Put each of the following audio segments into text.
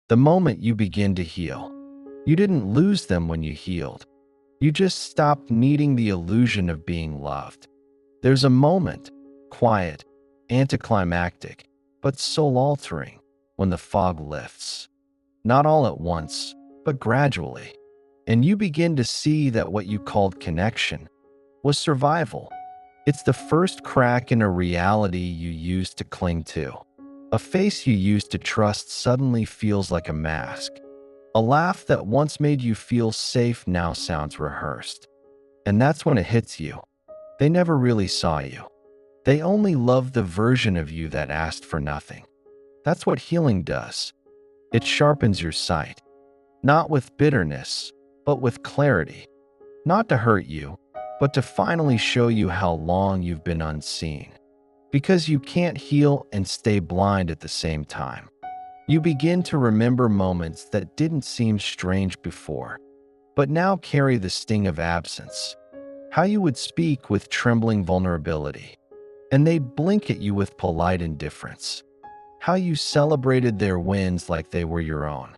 the moment you begin to heal. You didn't lose them when you healed. You just stopped needing the illusion of being loved. There's a moment, quiet, anticlimactic, but soul-altering, when the fog lifts. Not all at once, but gradually. And you begin to see that what you called connection was survival. It's the first crack in a reality you used to cling to. A face you used to trust suddenly feels like a mask. A laugh that once made you feel safe now sounds rehearsed. And that's when it hits you. They never really saw you. They only loved the version of you that asked for nothing. That's what healing does. It sharpens your sight. Not with bitterness, but with clarity. Not to hurt you, but to finally show you how long you've been unseen. Because you can't heal and stay blind at the same time. You begin to remember moments that didn't seem strange before, but now carry the sting of absence. How you would speak with trembling vulnerability, and they'd blink at you with polite indifference. How you celebrated their wins like they were your own,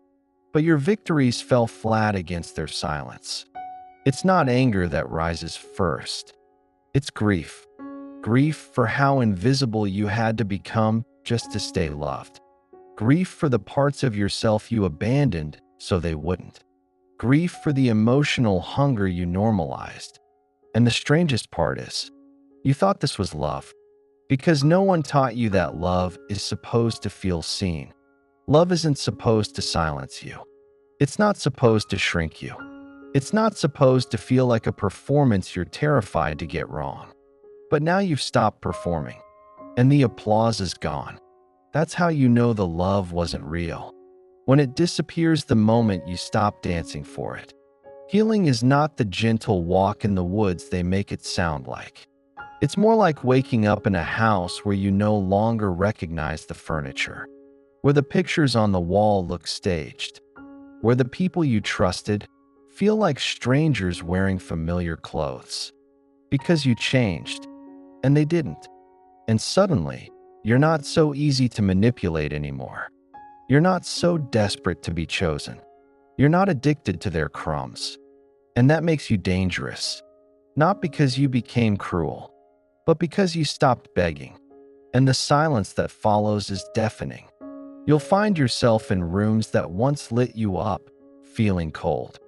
but your victories fell flat against their silence. It's not anger that rises first. It's grief. Grief for how invisible you had to become just to stay loved. Grief for the parts of yourself you abandoned so they wouldn't. Grief for the emotional hunger you normalized. And the strangest part is, you thought this was love, because no one taught you that love is supposed to feel seen. Love isn't supposed to silence you. It's not supposed to shrink you. It's not supposed to feel like a performance you're terrified to get wrong. But now you've stopped performing, and the applause is gone. That's how you know the love wasn't real. When it disappears the moment you stop dancing for it. Healing is not the gentle walk in the woods they make it sound like. It's more like waking up in a house where you no longer recognize the furniture, where the pictures on the wall look staged, where the people you trusted feel like strangers wearing familiar clothes. Because you changed, and they didn't. And suddenly, you're not so easy to manipulate anymore. You're not so desperate to be chosen. You're not addicted to their crumbs. And that makes you dangerous. Not because you became cruel, but because you stopped begging. And the silence that follows is deafening. You'll find yourself in rooms that once lit you up, feeling cold.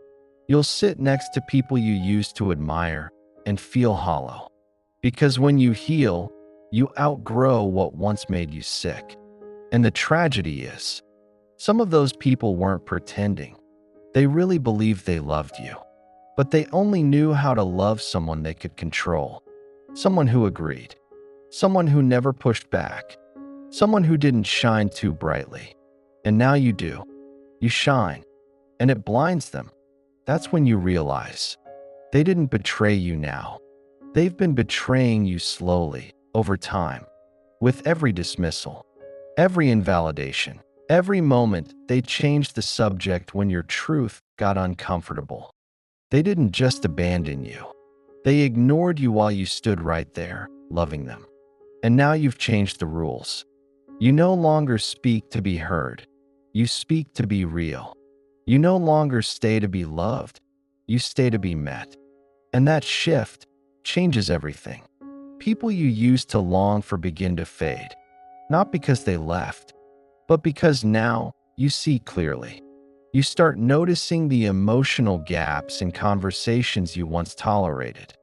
You'll sit next to people you used to admire and feel hollow. Because when you heal, you outgrow what once made you sick. And the tragedy is, some of those people weren't pretending. They really believed they loved you. But they only knew how to love someone they could control. Someone who agreed. Someone who never pushed back. Someone who didn't shine too brightly. And now you do. You shine. And it blinds them. That's when you realize they didn't betray you now. They've been betraying you slowly, over time, with every dismissal, every invalidation, every moment they changed the subject when your truth got uncomfortable. They didn't just abandon you. They ignored you while you stood right there, loving them. And now you've changed the rules. You no longer speak to be heard. You speak to be real. You no longer stay to be loved. You stay to be met. And that shift changes everything. People you used to long for begin to fade, not because they left, but because now you see clearly. You start noticing the emotional gaps in conversations you once tolerated.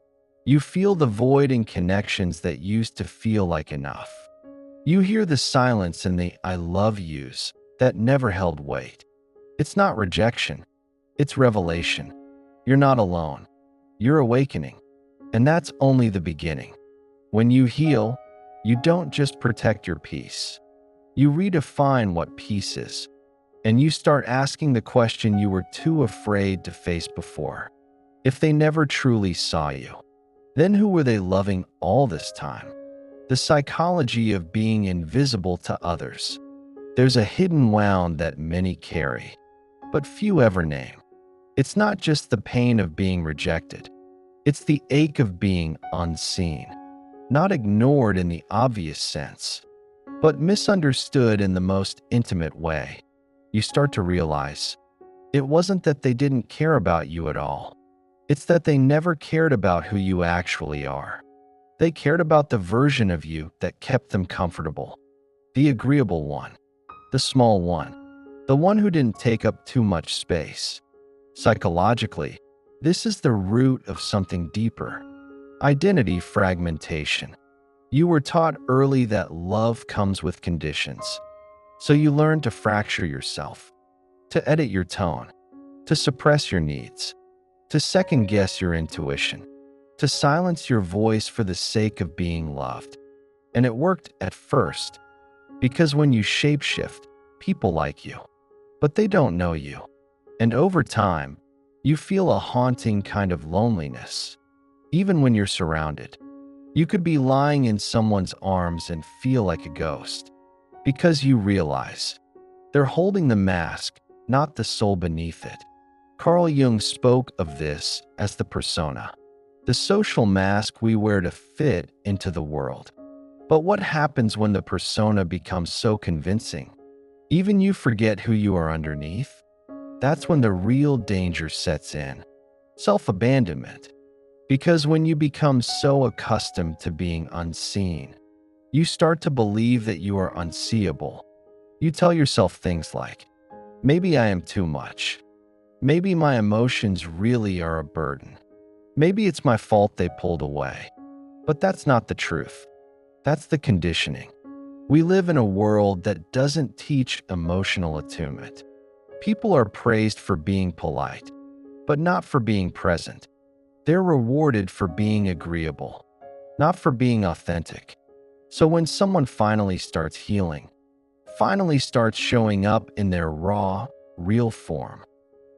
You feel the void in connections that used to feel like enough. You hear the silence in the "I love yous" that never held weight. It's not rejection, it's revelation. You're not alone. You're awakening. And that's only the beginning. When you heal, you don't just protect your peace. You redefine what peace is. And you start asking the question you were too afraid to face before. If they never truly saw you, then who were they loving all this time? The psychology of being invisible to others. There's a hidden wound that many carry, but few ever name. It's not just the pain of being rejected. It's the ache of being unseen. Not ignored in the obvious sense, but misunderstood in the most intimate way. you start to realize it wasn't that they didn't care about you at all. It's that they never cared about who you actually are. They cared about the version of you that kept them comfortable, the agreeable one, the small one, the one who didn't take up too much space. Psychologically, this is the root of something deeper: identity fragmentation. You were taught early that love comes with conditions, so you learn to fracture yourself, to edit your tone, to suppress your needs, to second-guess your intuition, to silence your voice for the sake of being loved. And it worked at first, because when you shapeshift, people like you, but they don't know you. And over time, you feel a haunting kind of loneliness. Even when you're surrounded, you could be lying in someone's arms and feel like a ghost, because you realize they're holding the mask, not the soul beneath it. Carl Jung spoke of this as the persona, the social mask we wear to fit into the world. But what happens when the persona becomes so convincing, even you forget who you are underneath? That's when the real danger sets in: self-abandonment. Because when you become so accustomed to being unseen, you start to believe that you are unseeable. You tell yourself things like, maybe I am too much. Maybe my emotions really are a burden. Maybe it's my fault they pulled away. But that's not the truth. That's the conditioning. We live in a world that doesn't teach emotional attunement. People are praised for being polite, but not for being present. They're rewarded for being agreeable, not for being authentic. So when someone finally starts healing, finally starts showing up in their raw, real form,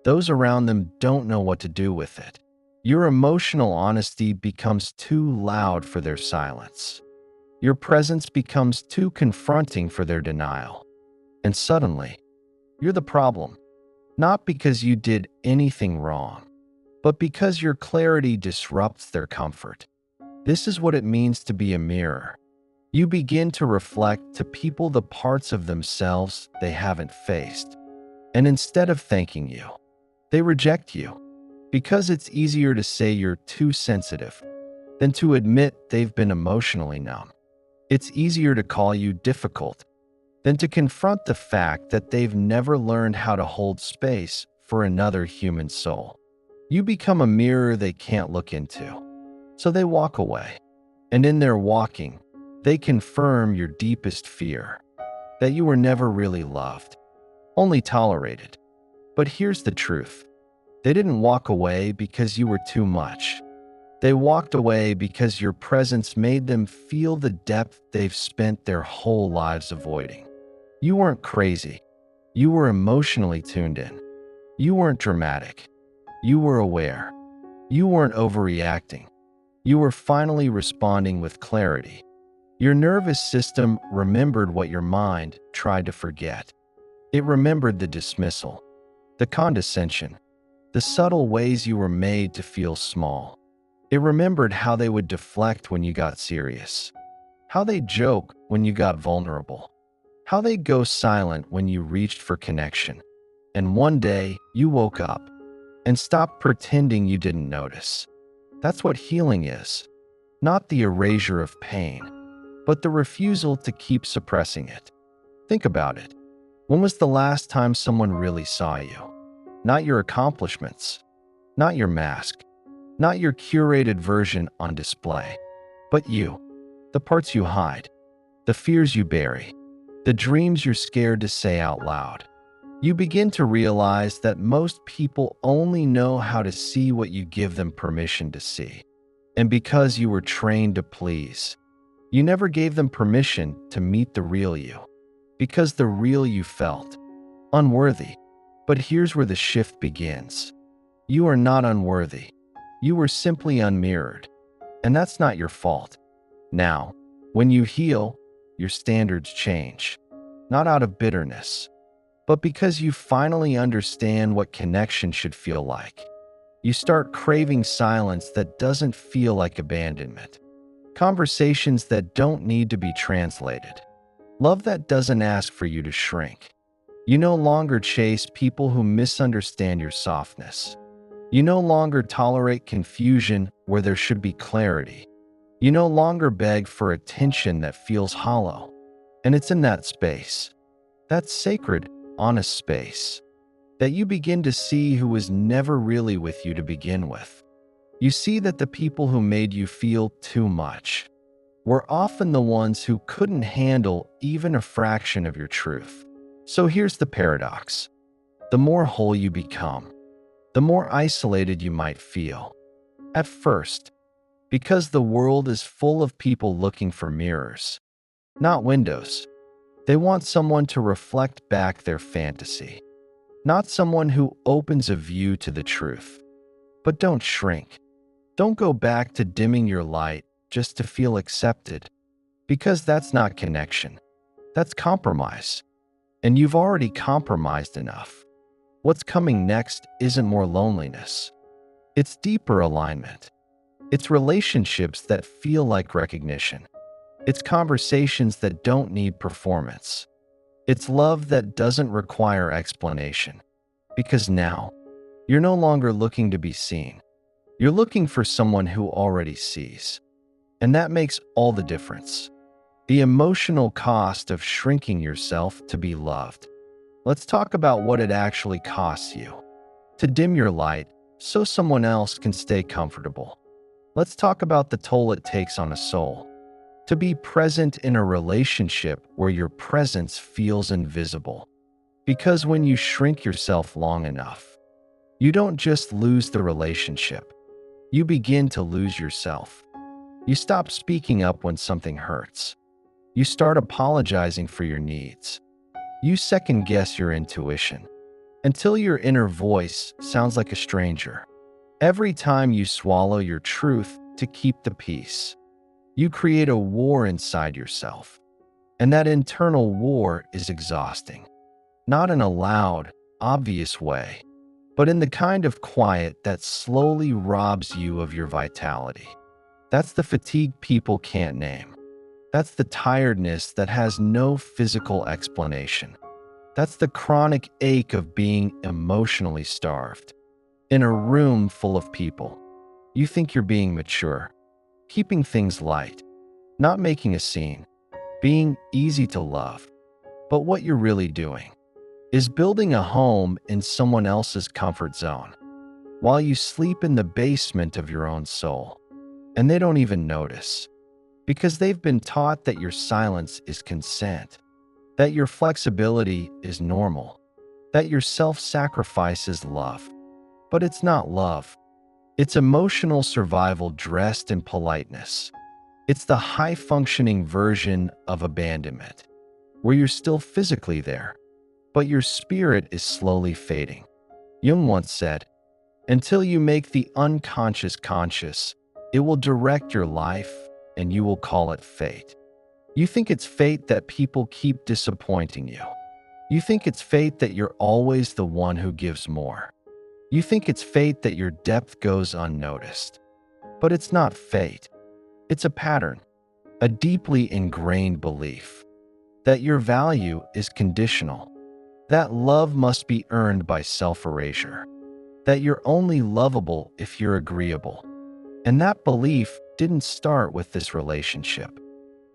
those around them don't know what to do with it. Your emotional honesty becomes too loud for their silence. Your presence becomes too confronting for their denial. And suddenly, you're the problem. Not because you did anything wrong, but because your clarity disrupts their comfort. This is what it means to be a mirror. You begin to reflect to people the parts of themselves they haven't faced. And instead of thanking you, they reject you. Because it's easier to say you're too sensitive than to admit they've been emotionally numb. It's easier to call you difficult than to confront the fact that they've never learned how to hold space for another human soul. You become a mirror they can't look into, so they walk away. And in their walking, they confirm your deepest fear, that you were never really loved, only tolerated. But here's the truth. They didn't walk away because you were too much. They walked away because your presence made them feel the depth they've spent their whole lives avoiding. You weren't crazy. You were emotionally tuned in. You weren't dramatic. You were aware. You weren't overreacting. You were finally responding with clarity. Your nervous system remembered what your mind tried to forget. It remembered the dismissal, the condescension, the subtle ways you were made to feel small. It remembered how they would deflect when you got serious, how they'd joke when you got vulnerable, how they'd go silent when you reached for connection. And one day, you woke up and stopped pretending you didn't notice. That's what healing is. Not the erasure of pain, but the refusal to keep suppressing it. Think about it. When was the last time someone really saw you? Not your accomplishments, not your mask, not your curated version on display, but you, the parts you hide, the fears you bury, the dreams you're scared to say out loud. You begin to realize that most people only know how to see what you give them permission to see. And because you were trained to please, you never gave them permission to meet the real you, because the real you felt unworthy. But here's where the shift begins. You are not unworthy. You were simply unmirrored. And that's not your fault. Now, when you heal, your standards change. Not out of bitterness, but because you finally understand what connection should feel like. You start craving silence that doesn't feel like abandonment. Conversations that don't need to be translated. Love that doesn't ask for you to shrink. You no longer chase people who misunderstand your softness. You no longer tolerate confusion where there should be clarity. You no longer beg for attention that feels hollow. And it's in that space, that sacred, honest space, that you begin to see who was never really with you to begin with. You see that the people who made you feel too much were often the ones who couldn't handle even a fraction of your truth. So here's the paradox. The more whole you become, the more isolated you might feel. At first, because the world is full of people looking for mirrors, not windows. They want someone to reflect back their fantasy, not someone who opens a view to the truth. But don't shrink. Don't go back to dimming your light just to feel accepted, because that's not connection. That's compromise. And you've already compromised enough. What's coming next isn't more loneliness. It's deeper alignment. It's relationships that feel like recognition. It's conversations that don't need performance. It's love that doesn't require explanation. Because now, you're no longer looking to be seen. You're looking for someone who already sees. And that makes all the difference. The emotional cost of shrinking yourself to be loved. Let's talk about what it actually costs you to dim your light so someone else can stay comfortable. Let's talk about the toll it takes on a soul to be present in a relationship where your presence feels invisible. Because when you shrink yourself long enough, you don't just lose the relationship, you begin to lose yourself. You stop speaking up when something hurts. You start apologizing for your needs. You second-guess your intuition until your inner voice sounds like a stranger. Every time you swallow your truth to keep the peace, you create a war inside yourself. And that internal war is exhausting. Not in a loud, obvious way, but in the kind of quiet that slowly robs you of your vitality. That's the fatigue people can't name. That's the tiredness that has no physical explanation. That's the chronic ache of being emotionally starved. In a room full of people, you think you're being mature, keeping things light, not making a scene, being easy to love. But what you're really doing is building a home in someone else's comfort zone, while you sleep in the basement of your own soul. And they don't even notice. Because they've been taught that your silence is consent, that your flexibility is normal, that your self-sacrifice is love. But it's not love. It's emotional survival dressed in politeness. It's the high-functioning version of abandonment, where you're still physically there, but your spirit is slowly fading. Jung once said, "Until you make the unconscious conscious, it will direct your life, and you will call it fate." You think it's fate that people keep disappointing you. You think it's fate that you're always the one who gives more. You think it's fate that your depth goes unnoticed. But it's not fate. It's a pattern, a deeply ingrained belief that your value is conditional, that love must be earned by self-erasure, that you're only lovable if you're agreeable. And that belief didn't start with this relationship.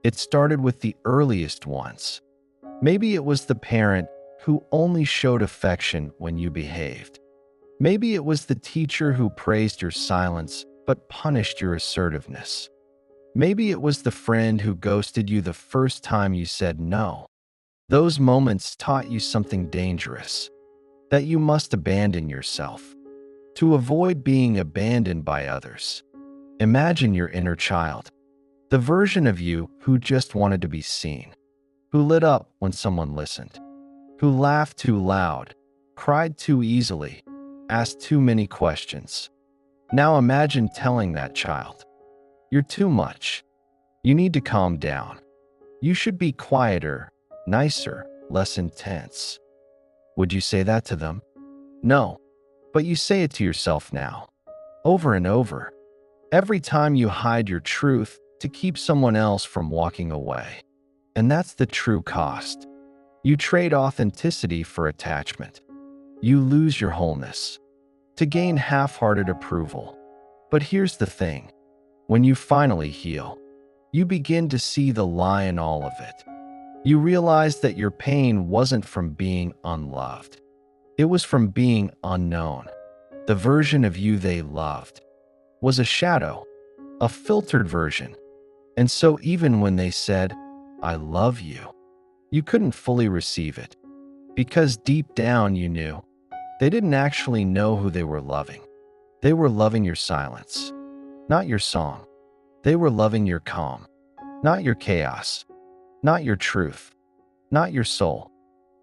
It started with the earliest ones. Maybe it was the parent who only showed affection when you behaved. Maybe it was the teacher who praised your silence but punished your assertiveness. Maybe it was the friend who ghosted you the first time you said no. Those moments taught you something dangerous, that you must abandon yourself to avoid being abandoned by others. Imagine your inner child, the version of you who just wanted to be seen, who lit up when someone listened, who laughed too loud, cried too easily, asked too many questions. Now imagine telling that child, "You're too much. You need to calm down. You should be quieter, nicer, less intense." Would you say that to them? No, but you say it to yourself now, over and over, every time you hide your truth to keep someone else from walking away. And that's the true cost. You trade authenticity for attachment. You lose your wholeness to gain half-hearted approval. But here's the thing. When you finally heal, you begin to see the lie in all of it. You realize that your pain wasn't from being unloved. It was from being unknown. The version of you they loved was a shadow, a filtered version. And so even when they said, "I love you," you couldn't fully receive it. Because deep down you knew they didn't actually know who they were loving. They were loving your silence, not your song. They were loving your calm, not your chaos, not your truth, not your soul.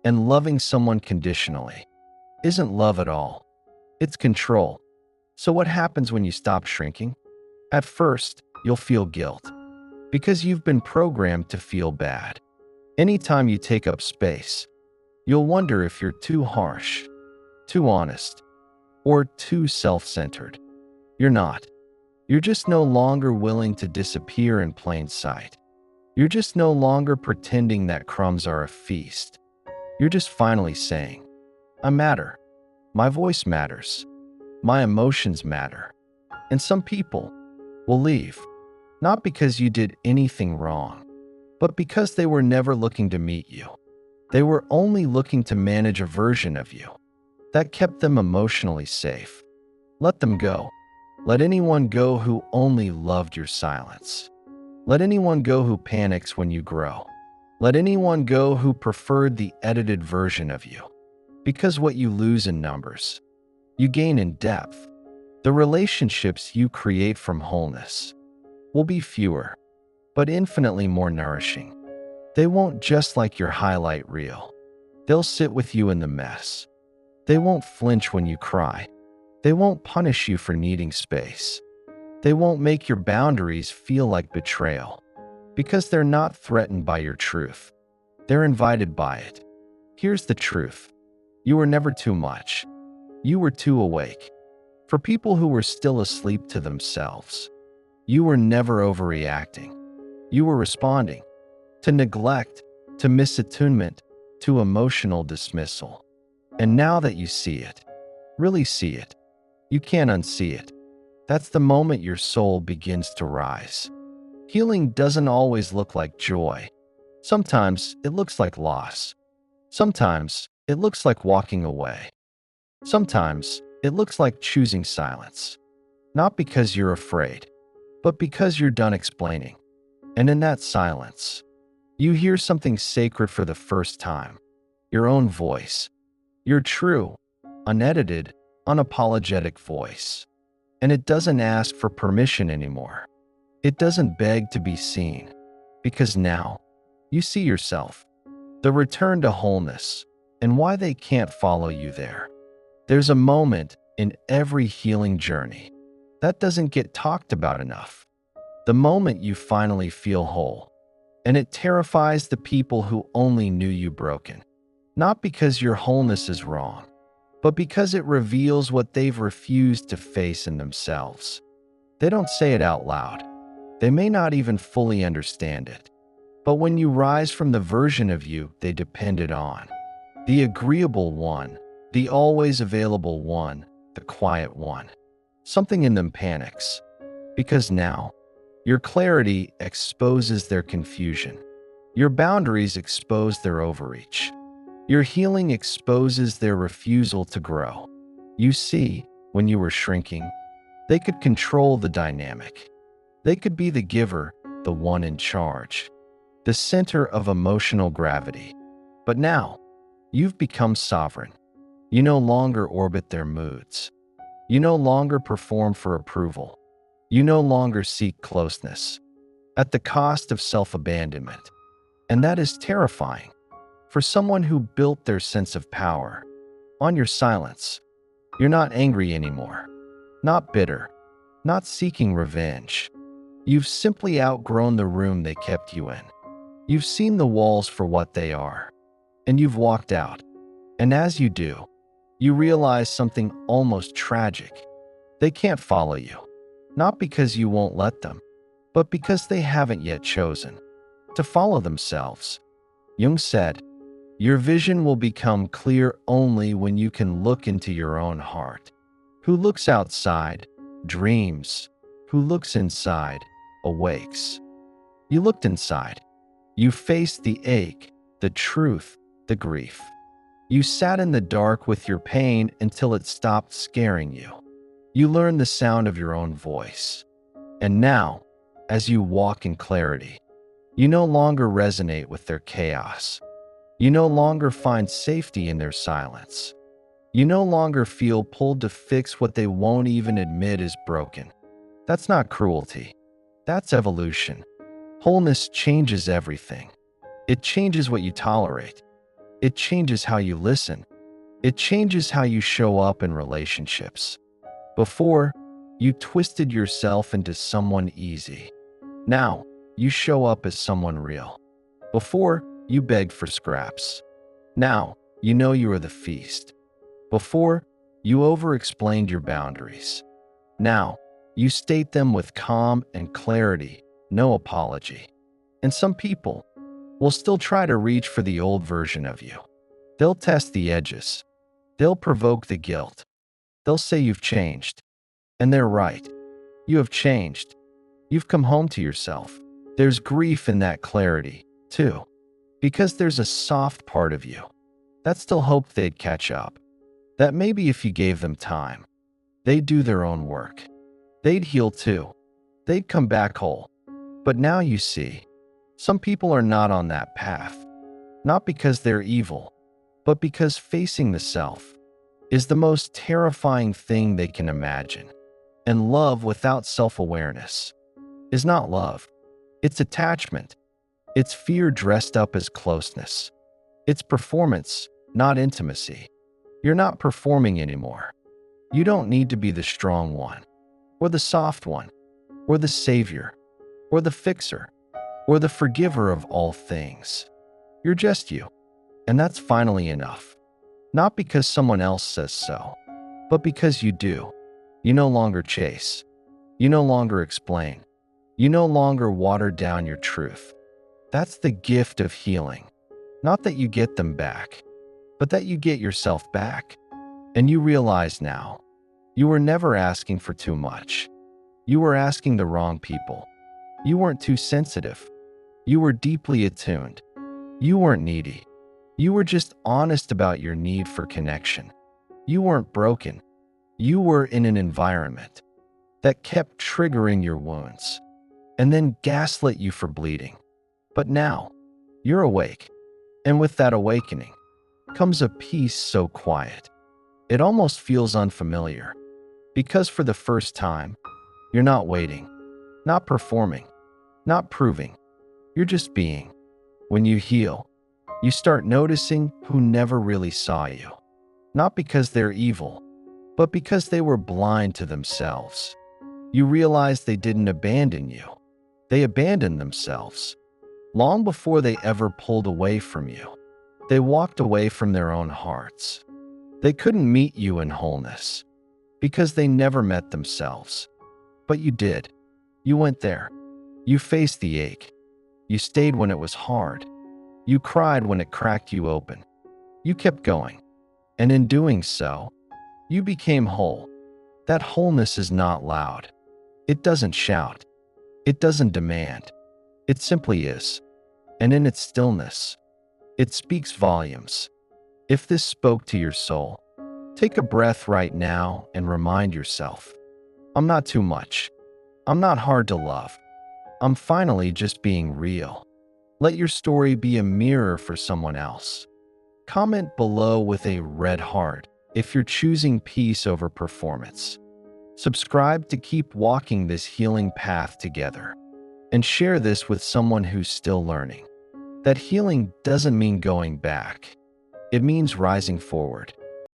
And loving someone conditionally isn't love at all. It's control. So what happens when you stop shrinking? At first, you'll feel guilt because you've been programmed to feel bad. Anytime you take up space, you'll wonder if you're too harsh, too honest, or too self-centered. You're not. You're just no longer willing to disappear in plain sight. You're just no longer pretending that crumbs are a feast. You're just finally saying, "I matter. My voice matters. My emotions matter." And some people will leave, not because you did anything wrong, but because they were never looking to meet you. They were only looking to manage a version of you that kept them emotionally safe. Let them go. Let anyone go who only loved your silence. Let anyone go who panics when you grow. Let anyone go who preferred the edited version of you. Because what you lose in numbers, you gain in depth. The relationships you create from wholeness will be fewer, but infinitely more nourishing. They won't just like your highlight reel. They'll sit with you in the mess. They won't flinch when you cry. They won't punish you for needing space. They won't make your boundaries feel like betrayal, because they're not threatened by your truth. They're invited by it. Here's the truth. You were never too much. You were too awake. For people who were still asleep to themselves, you were never overreacting. You were responding to neglect, to misattunement, to emotional dismissal. And now that you see it, really see it, you can't unsee it. That's the moment your soul begins to rise. Healing doesn't always look like joy. Sometimes it looks like loss. Sometimes it looks like walking away. Sometimes it looks like choosing silence. Not because you're afraid, but because you're done explaining. And in that silence, you hear something sacred for the first time. Your own voice. Your true, unedited, unapologetic voice. And it doesn't ask for permission anymore. It doesn't beg to be seen. Because now, you see yourself. The return to wholeness, and why they can't follow you there. There's a moment in every healing journey that doesn't get talked about enough. The moment you finally feel whole. And it terrifies the people who only knew you broken. Not because your wholeness is wrong, but because it reveals what they've refused to face in themselves. They don't say it out loud. They may not even fully understand it. But when you rise from the version of you they depended on, the agreeable one, the always available one, the quiet one, something in them panics. Because now, your clarity exposes their confusion. Your boundaries expose their overreach. Your healing exposes their refusal to grow. You see, when you were shrinking, they could control the dynamic. They could be the giver, the one in charge, the center of emotional gravity. But now, you've become sovereign. You no longer orbit their moods. You no longer perform for approval. You no longer seek closeness at the cost of self-abandonment. And that is terrifying. For someone who built their sense of power on your silence, you're not angry anymore, not bitter, not seeking revenge. You've simply outgrown the room they kept you in. You've seen the walls for what they are, and you've walked out. And as you do, you realize something almost tragic. They can't follow you, not because you won't let them, but because they haven't yet chosen to follow themselves. Jung said, Your vision will become clear only when you can look into your own heart. Who looks outside, dreams. Who looks inside, awakes. You looked inside. You faced the ache, the truth, the grief. You sat in the dark with your pain until it stopped scaring you. You learned the sound of your own voice. And now, as you walk in clarity, you no longer resonate with their chaos. You no longer find safety in their silence. You no longer feel pulled to fix what they won't even admit is broken. That's not cruelty. That's evolution. Wholeness changes everything. It changes what you tolerate. It changes how you listen. It changes how you show up in relationships. Before, you twisted yourself into someone easy. Now, you show up as someone real. Before, you begged for scraps. Now, you know you are the feast. Before, you over-explained your boundaries. Now, you state them with calm and clarity, no apology. And some people will still try to reach for the old version of you. They'll test the edges. They'll provoke the guilt. They'll say you've changed. And they're right. You have changed. You've come home to yourself. There's grief in that clarity, too. Because there's a soft part of you that still hoped they'd catch up. That maybe if you gave them time, they'd do their own work. They'd heal too. They'd come back whole. But now you see, some people are not on that path. Not because they're evil, but because facing the self is the most terrifying thing they can imagine. And love without self-awareness is not love. It's attachment. It's fear dressed up as closeness. It's performance, not intimacy. You're not performing anymore. You don't need to be the strong one, or the soft one, or the savior, or the fixer, or the forgiver of all things. You're just you, and that's finally enough. Not because someone else says so, but because you do. You no longer chase. You no longer explain. You no longer water down your truth. That's the gift of healing. Not that you get them back, but that you get yourself back. And you realize now, you were never asking for too much. You were asking the wrong people. You weren't too sensitive. You were deeply attuned. You weren't needy. You were just honest about your need for connection. You weren't broken. You were in an environment that kept triggering your wounds and then gaslit you for bleeding. But now, you're awake, and with that awakening comes a peace so quiet, it almost feels unfamiliar, because for the first time, you're not waiting, not performing, not proving, you're just being. When you heal, you start noticing who never really saw you, not because they're evil, but because they were blind to themselves. You realize they didn't abandon you, they abandoned themselves. Long before they ever pulled away from you, they walked away from their own hearts. They couldn't meet you in wholeness because they never met themselves. But you did. You went there. You faced the ache. You stayed when it was hard. You cried when it cracked you open. You kept going. And in doing so, you became whole. That wholeness is not loud. It doesn't shout. It doesn't demand. It simply is. And in its stillness, it speaks volumes. If this spoke to your soul, take a breath right now and remind yourself, I'm not too much. I'm not hard to love. I'm finally just being real. Let your story be a mirror for someone else. Comment below with a red heart if you're choosing peace over performance. Subscribe to keep walking this healing path together. And share this with someone who's still learning. That healing doesn't mean going back. It means rising forward.